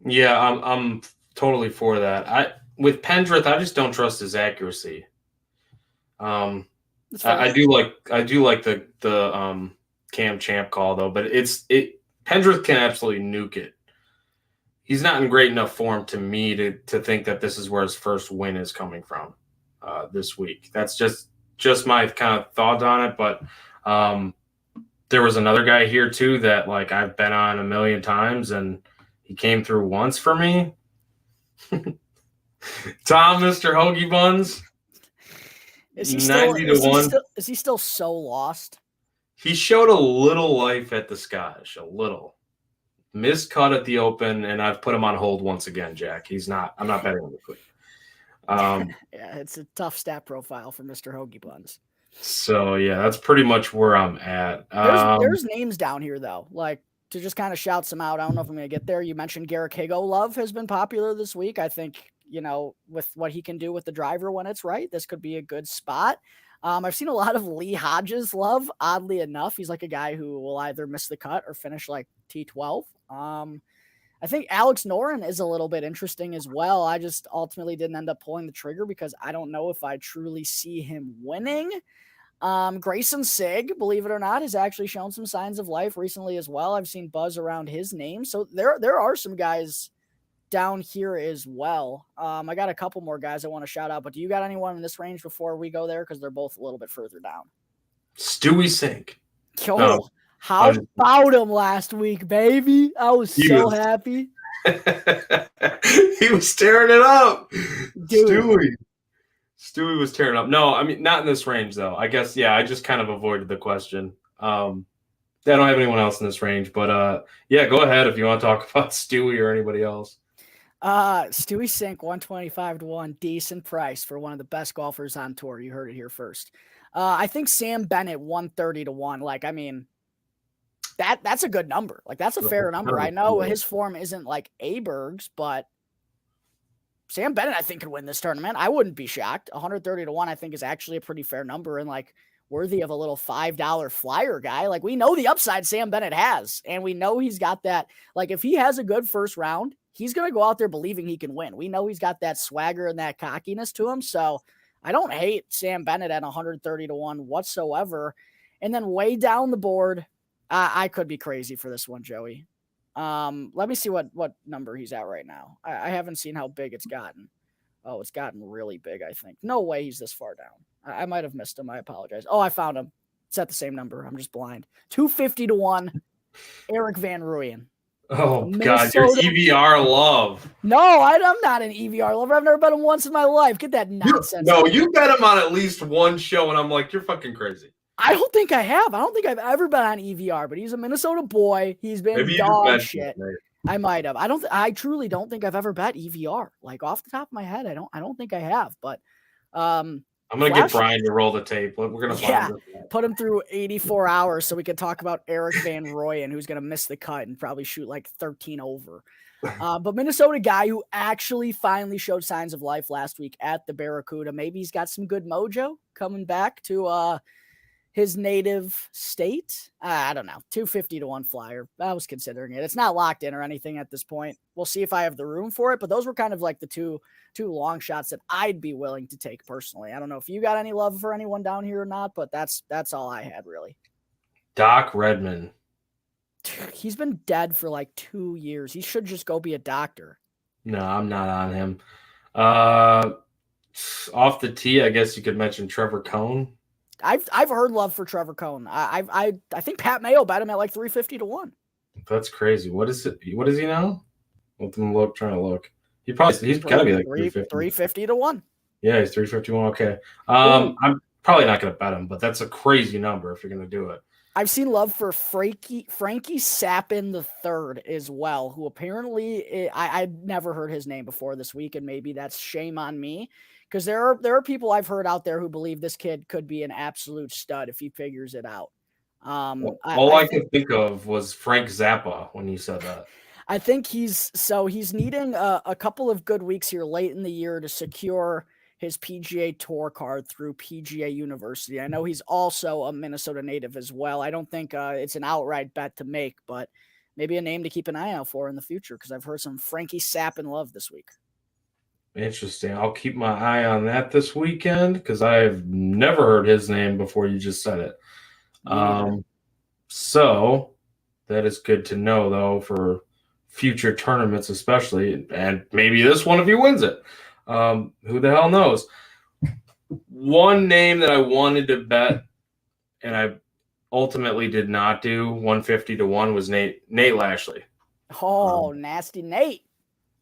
Speaker 2: Yeah, I'm totally for that. With Pendrith, I just don't trust his accuracy. I do like the Cam Champ call though, but Pendrith can absolutely nuke it. He's not in great enough form to me to think that this is where his first win is coming from this week. That's just my kind of thoughts on it. But there was another guy here too that like I've been on a million times, and he came through once for me. Tom, Mr. Hoagie Buns.
Speaker 1: Is he still so lost?
Speaker 2: He showed a little life at the Scottish, a little. Missed cut at the Open, and I've put him on hold once again, Jack. I'm not betting him this week.
Speaker 1: Yeah, it's a tough stat profile for Mr. Hoagie Buns.
Speaker 2: So, yeah, that's pretty much where I'm at.
Speaker 1: There's names down here, though, like to just kind of shout some out. I don't know if I'm going to get there. You mentioned Garrick Higo. Love has been popular this week. I think, with what he can do with the driver when it's right, this could be a good spot. I've seen a lot of Lee Hodges love, oddly enough. He's like a guy who will either miss the cut or finish like T12. I think Alex Noren is a little bit interesting as well. I just ultimately didn't end up pulling the trigger because I don't know if I truly see him winning. Grayson Sigg, believe it or not, has actually shown some signs of life recently as well. I've seen buzz around his name. So there are some guys down here as well. I got a couple more guys I want to shout out, but do you got anyone in this range before we go there? Because they're both a little bit further down.
Speaker 2: Stewie Sink.
Speaker 1: Yo, how about him last week, baby? I was so happy.
Speaker 2: He was tearing it up. Dude. Stewie was tearing up. No, I mean, not in this range, though. I guess, yeah, I just kind of avoided the question. I don't have anyone else in this range, but yeah, go ahead if you want to talk about Stewie or anybody else.
Speaker 1: Stewie Sink, 125-1, decent price for one of the best golfers on tour. You heard it here first. I think Sam Bennett, 130-1. Like, I mean, that's a good number. Like, that's a fair number. I know his form isn't like Aberg's, but Sam Bennett, I think, could win this tournament. I wouldn't be shocked. 130-1, I think, is actually a pretty fair number and like worthy of a little $5 flyer guy. Like, we know the upside Sam Bennett has, and we know he's got that. Like, if he has a good first round, he's going to go out there believing he can win. We know he's got that swagger and that cockiness to him. So I don't hate Sam Bennett at 130-1 whatsoever. And then way down the board, I could be crazy for this one, Joey. Let me see what number he's at right now. I haven't seen how big it's gotten. Oh, it's gotten really big, I think. No way he's this far down. I might have missed him. I apologize. Oh, I found him. It's at the same number. I'm just blind. 250-1, Erik van Rooyen.
Speaker 2: Oh, God, you're EVR love.
Speaker 1: No, I'm not an EVR lover. I've never bet him once in my life. Get that nonsense.
Speaker 2: You bet him on at least one show, and I'm like, you're fucking crazy.
Speaker 1: I don't think I have. I don't think I've ever bet on EVR, but he's a Minnesota boy. He's been dog shit. I might have. I truly don't think I've ever bet EVR. Like, off the top of my head, I don't think I have. But
Speaker 2: I'm gonna get Brian to roll the tape. We're gonna
Speaker 1: put him through 84 hours so we can talk about Erik van Rooyen, who's gonna miss the cut and probably shoot like 13 over. But Minnesota guy who actually finally showed signs of life last week at the Barracuda. Maybe he's got some good mojo coming back to his native state. I don't know. 250-1 flyer. I was considering it. It's not locked in or anything at this point. We'll see if I have the room for it, but those were kind of like the two long shots that I'd be willing to take personally. I don't know if you got any love for anyone down here or not, but that's all I had really.
Speaker 2: Doc Redman.
Speaker 1: He's been dead for like 2 years. He should just go be a doctor.
Speaker 2: No, I'm not on him. Off the tee, I guess you could mention Trevor Cone.
Speaker 1: I've heard love for Trevor Cone. I think Pat Mayo bet him at like 350-1.
Speaker 2: That's crazy. What is it? What is he now? Trying to look. He's got to be like
Speaker 1: 350-1.
Speaker 2: Yeah, he's 351. Okay. I'm probably not going to bet him, but that's a crazy number if you're going to do it.
Speaker 1: I've seen love for Frankie Sappin III as well, who apparently I'd never heard his name before this week, and maybe that's shame on me. Because there are people I've heard out there who believe this kid could be an absolute stud if he figures it out.
Speaker 2: I could think of was Frank Zappa when you said that.
Speaker 1: I think he's needing a couple of good weeks here late in the year to secure his PGA Tour card through PGA University. I know he's also a Minnesota native as well. I don't think it's an outright bet to make, but maybe a name to keep an eye out for in the future because I've heard some Frankie Sappin love this week.
Speaker 2: Interesting. I'll keep my eye on that this weekend because I've never heard his name before you just said it.
Speaker 1: Me neither.
Speaker 2: So that is good to know, though, for future tournaments, especially, and maybe this one if he wins it. Who the hell knows? One name that I wanted to bet, and I ultimately did not do 150 to 1 was Nate Lashley.
Speaker 1: Oh, nasty Nate.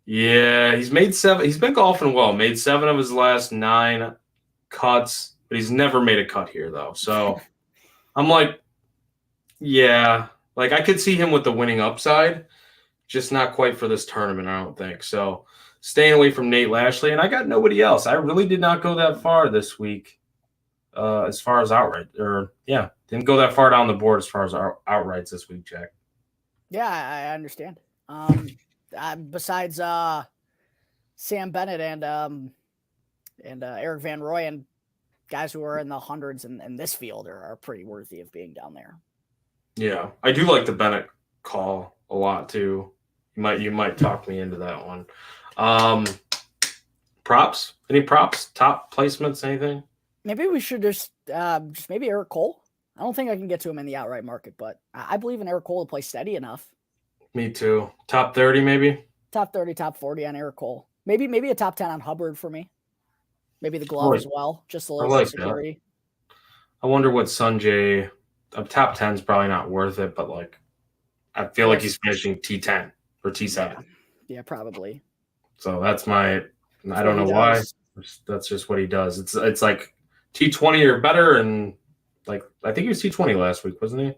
Speaker 2: Yeah, he's made 7. He's been golfing well. Made 7 of his last 9 cuts, but he's never made a cut here though. So I'm like, yeah, like I could see him with the winning upside, just not quite for this tournament, I don't think. So staying away from Nate Lashley, and I got nobody else. I really did not go that far this week, as far as outright, didn't go that far down the board as far as outrights this week, Jack.
Speaker 1: Yeah, I understand. Besides Sam Bennett and Eric Van Roy and guys who are in the hundreds in this field are pretty worthy of being down there.
Speaker 2: Yeah, I do like the Bennett call a lot too. You might talk me into that one. Props? Any props? Top placements? Anything?
Speaker 1: Maybe we should just maybe Eric Cole. I don't think I can get to him in the outright market, but I believe in Eric Cole to play steady enough.
Speaker 2: Me too. Top 30 maybe?
Speaker 1: Top 30, top 40 on Eric Cole. Maybe a top 10 on Hubbard for me. Maybe the glove as well. Just a little security.
Speaker 2: I wonder what Sungjae. Top 10 is probably not worth it, but like I feel like he's finishing T10 or T7.
Speaker 1: Yeah, probably.
Speaker 2: So that's I don't know why. That's just what he does. It's like T20 or better, and like I think he was T20 last week, wasn't he?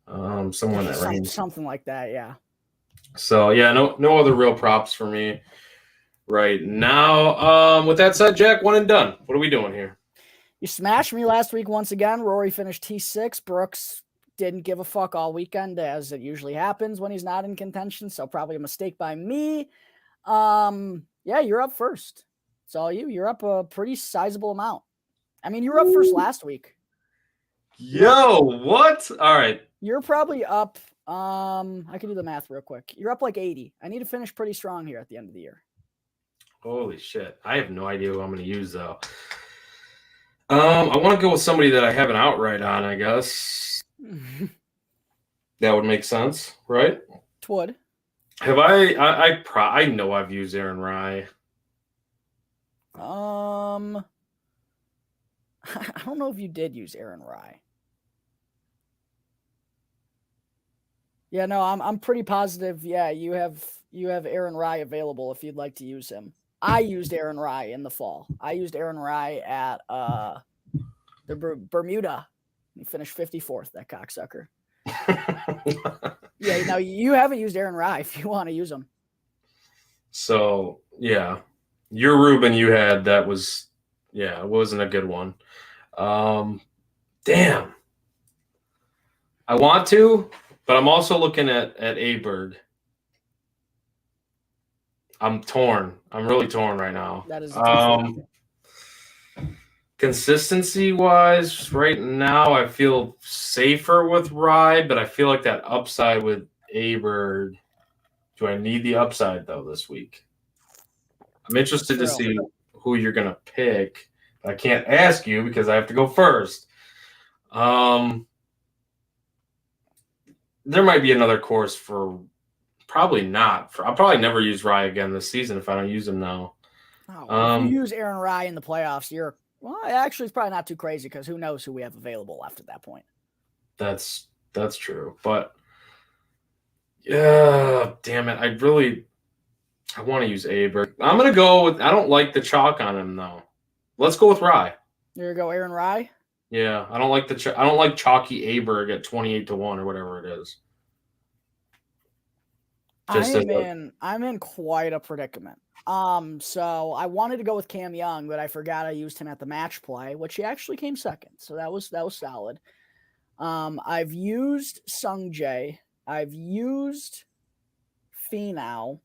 Speaker 2: Somewhere in that range.
Speaker 1: Something like that, yeah.
Speaker 2: So yeah, no other real props for me right now. With that said, Jack, one and done. What are we doing here?
Speaker 1: You smashed me last week once again. Rory finished T6. Brooks didn't give a fuck all weekend, as it usually happens when he's not in contention. So probably a mistake by me. Yeah, you're up first. It's all you. You're up a pretty sizable amount. I mean, you were up first last week.
Speaker 2: Yo, what? All right.
Speaker 1: You're probably up. I can do the math real quick. You're up like 80. I need to finish pretty strong here at the end of the year.
Speaker 2: Holy shit. I have no idea who I'm going to use, though. I want to go with somebody that I have an outright on, I guess. That would make sense, right?
Speaker 1: It would.
Speaker 2: Have I know I've used Aaron Rye.
Speaker 1: I don't know if you did use Aaron Rye. Yeah, no, I'm pretty positive. Yeah, you have Aaron Rye available if you'd like to use him. I used Aaron Rye in the fall. I used Aaron Rye at the Bermuda. He finished 54th, that cocksucker. Yeah, now you haven't used Aaron Rye if you want to use him.
Speaker 2: So, yeah. Your Ruben you had, that was, it wasn't a good one. Damn. I want to, but I'm also looking at Aberg. I'm torn. I'm really torn right now.
Speaker 1: That is
Speaker 2: consistency-wise, right now I feel safer with Rye, but I feel like that upside with Aberg. Do I need the upside, though, this week? I'm interested to see who you're going to pick. I can't ask you because I have to go first. There might be another course for probably not. I'll probably never use Rye again this season if I don't use him now.
Speaker 1: If you use Aaron Rye in the playoffs, actually it's probably not too crazy because who knows who we have available left at that point.
Speaker 2: That's true. But yeah, damn it. I want to use Aberg. I'm going to go with, I don't like the chalk on him though. Let's go with Rye.
Speaker 1: There you go, Aaron Rye.
Speaker 2: Yeah, I don't like I don't like chalky Aberg at 28 to 1 or whatever it is.
Speaker 1: I'm in quite a predicament. So I wanted to go with Cam Young, but I forgot I used him at the match play, which he actually came second. So that was solid. I've used Sungjae, I've used Finau,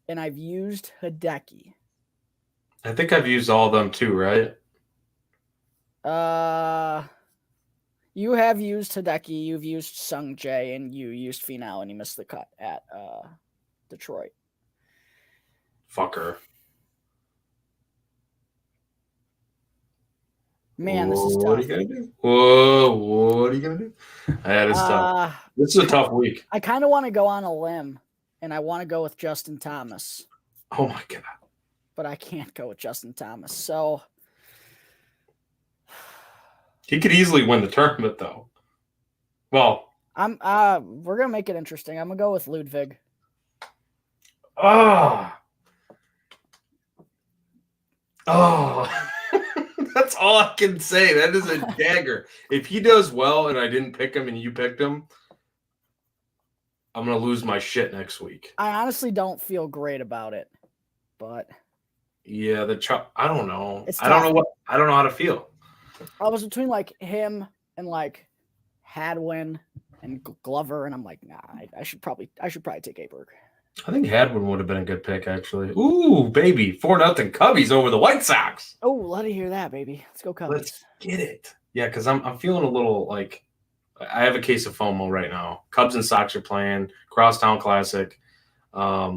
Speaker 1: and I've used Hideki.
Speaker 2: I think I've used all of them too, right?
Speaker 1: You have used Hideki, you've used Sungjae, and you used Finau, and you missed the cut at Detroit.
Speaker 2: Fucker.
Speaker 1: Man, this is tough.
Speaker 2: What are you gonna do? Whoa, what are you gonna do? That is tough. This is a tough week.
Speaker 1: I kind of want to go on a limb, and I want to go with Justin Thomas.
Speaker 2: Oh my god!
Speaker 1: But I can't go with Justin Thomas. So
Speaker 2: he could easily win the tournament, though. Well,
Speaker 1: we're gonna make it interesting. I'm gonna go with Ludwig.
Speaker 2: Oh. That's all I can say. That is a dagger. If he does well and I didn't pick him and you picked him, I'm gonna lose my shit next week.
Speaker 1: I honestly don't feel great about it, but
Speaker 2: yeah, I don't know. I don't know how to feel.
Speaker 1: I was between like him and like Hadwin and Glover, and I'm like, nah, I should probably take Aberg.
Speaker 2: I think Hadwin would have been a good pick, actually. Ooh, baby, 4-0 Cubbies over the White Sox.
Speaker 1: Oh, let me hear that, baby. Let's go Cubbies.
Speaker 2: Let's get it. Yeah, because I'm feeling a little like I have a case of FOMO right now. Cubs and Sox are playing Crosstown Classic. Yeah,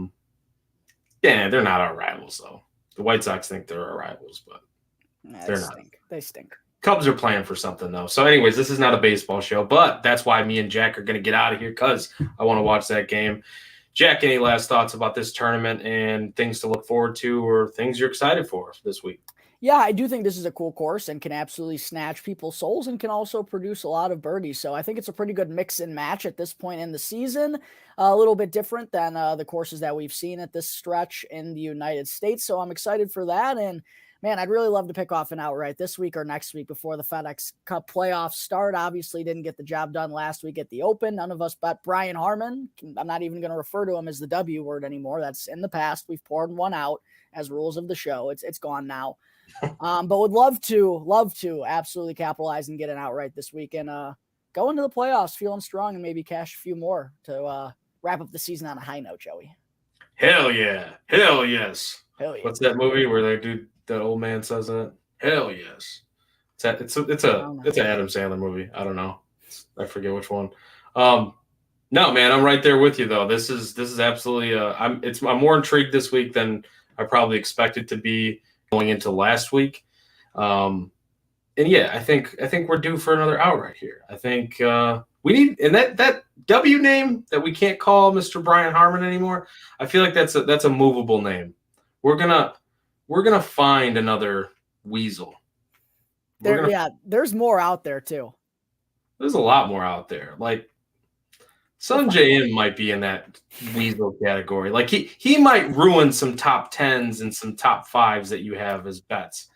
Speaker 2: they're not our rivals though. The White Sox think they're our rivals, but they're not.
Speaker 1: They stink.
Speaker 2: Cubs are playing for something though. So, anyways, this is not a baseball show, but that's why me and Jack are going to get out of here because I want to watch that game. Jack, any last thoughts about this tournament and things to look forward to or things you're excited for this week?
Speaker 1: Yeah, I do think this is a cool course and can absolutely snatch people's souls and can also produce a lot of birdies. So I think it's a pretty good mix and match at this point in the season. A little bit different than the courses that we've seen at this stretch in the United States. So I'm excited for that. And man, I'd really love to pick off an outright this week or next week before the FedEx Cup playoffs start. Obviously didn't get the job done last week at the Open. None of us bet Brian Harman. I'm not even going to refer to him as the W word anymore. That's in the past. We've poured one out as rules of the show. It's gone now. But would love to absolutely capitalize and get an outright this week and go into the playoffs feeling strong and maybe cash a few more to wrap up the season on a high note, Joey.
Speaker 2: Hell yeah. Hell yes.
Speaker 1: Hell yeah.
Speaker 2: What's that movie where they do that old man says that? Hell yes. It's an Adam Sandler movie. I don't know. I forget which one. No, man, I'm right there with you though. This is absolutely I'm more intrigued this week than I probably expected to be going into last week. And yeah, I think we're due for another outright here. I think we need, and that W name that we can't call Mr. Brian Harman anymore. I feel like that's a movable name. We're gonna find another weasel.
Speaker 1: There's more out there too.
Speaker 2: There's a lot more out there. Like Sungjae Im might be in that weasel category. Like he might ruin some top 10s and some top 5s that you have as bets,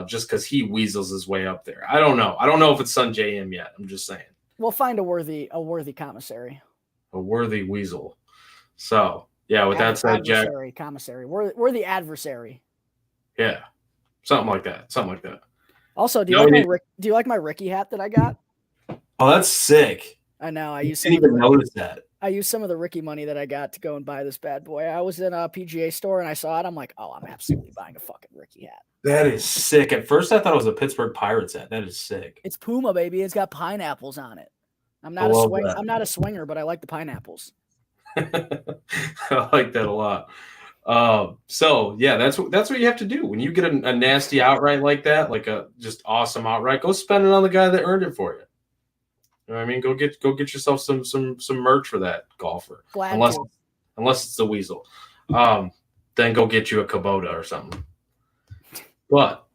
Speaker 2: just because he weasels his way up there. I don't know. I don't know if it's Sungjae Im yet. I'm just saying.
Speaker 1: We'll find a worthy commissary.
Speaker 2: A worthy weasel. So yeah, with that said, Jack.
Speaker 1: Commissary. We're the adversary.
Speaker 2: Yeah, something like that.
Speaker 1: Also, do you like my Ricky hat that I got?
Speaker 2: Oh, that's sick.
Speaker 1: I know. I
Speaker 2: didn't even notice that.
Speaker 1: I used some of the Ricky money that I got to go and buy this bad boy. I was in a PGA store and I saw it. I'm like, oh, I'm absolutely buying a fucking Ricky hat.
Speaker 2: That is sick. At first, I thought it was a Pittsburgh Pirates hat. That is sick.
Speaker 1: It's Puma, baby. It's got pineapples on it. I'm not a swinger, but I like the pineapples.
Speaker 2: I like that a lot. So yeah, that's what you have to do when you get a nasty outright like that, like a just awesome outright. Go spend it on the guy that earned it for you. You know what I mean? Go get yourself some merch for that golfer. Unless it's the weasel. Then go get you a Kubota or something. But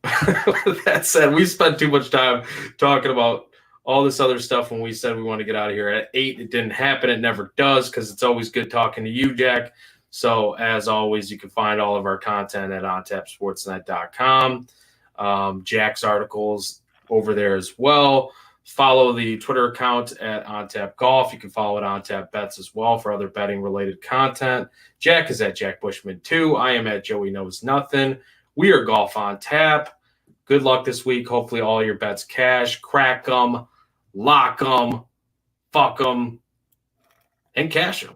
Speaker 2: with that said, we spent too much time talking about all this other stuff when we said we want to get out of here at 8. It didn't happen. It never does because it's always good talking to you, Jack. So as always, you can find all of our content at ontapsportsnet.com. Jack's articles over there as well. Follow the Twitter account at OnTap Golf. You can follow it OnTap Bets as well for other betting related content. Jack is at Jack Bushman 2. I am at Joey Knows Nothing. We are Golf on Tap. Good luck this week. Hopefully all your bets cash. Crack them, lock them, fuck them, and cash them.